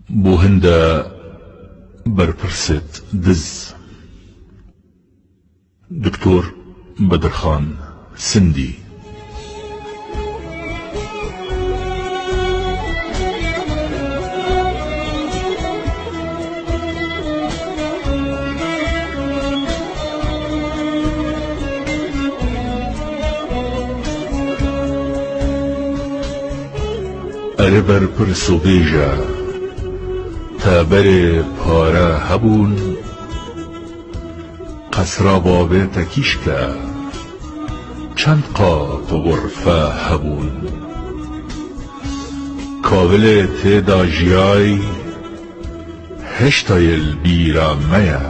بۆ هەندە بەرپرسێت دز. دکتۆر بەدرخان سندی. ئەرێ بەرپرس و بێژە تا بەرێ پارە هەبوون، قەسرا بابێتە کیشکە چەند قات غورفە هەبوون. کاولێ تێدا ژیای هێشتایل بیرە مەیە،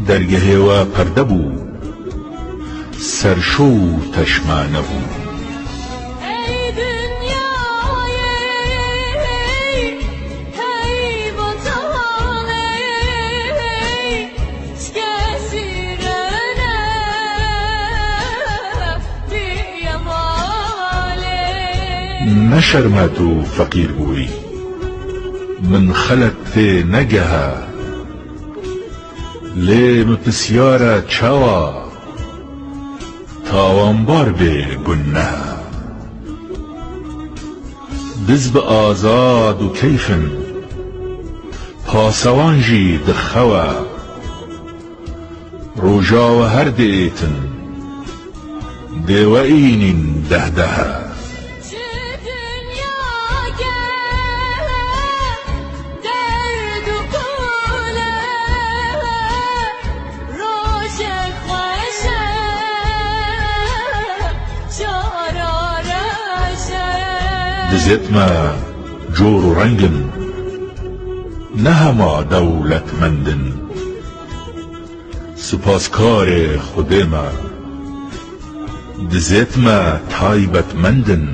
دەرگەهێوە پەردە بوو سەرشۆ و تەشمە نەبوو. نەشەرمەت و فەقیر بووی من خەلەت تێ نەگەهە، لێم پرسیارە چاوە تاوانبار بێ گونەهە. دز بە ئازاد و کەیفن پاسەوانژی دخەوە، ڕۆژاوە هەر دێتن دێوەئینین دەهدەهە. دزێتمە جۆر و ڕەنگن نەهەما دەوڵەتمەندن، سوپاسکارێ خودێمە دزێتمە تایبەتمەندن.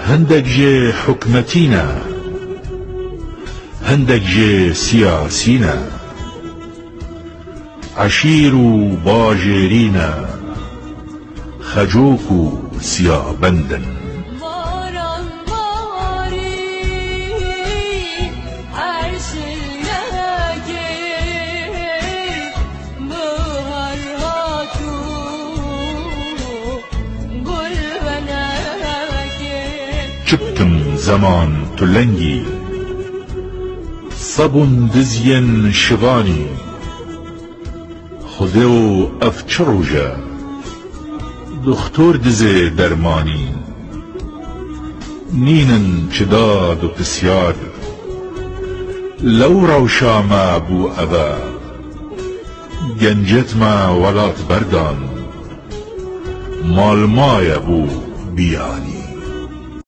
هەندێک ژێ حکومەتینە هەندێک ژێ سیاسینە، عەشیر و باژێرینە خەجۆک و سیابەندن. چبتم زەمان تولەنگی سەبوون دزیەن شڤانی، خودێ و ئەف چ ڕۆژە دختۆر دزێ دەرمانی. نینن چ داد و پرسیار لەو ڕەوشامە بوو ئەڤە، گەنجێتمە وەڵات بەردان ماڵمایە بوو بیانی.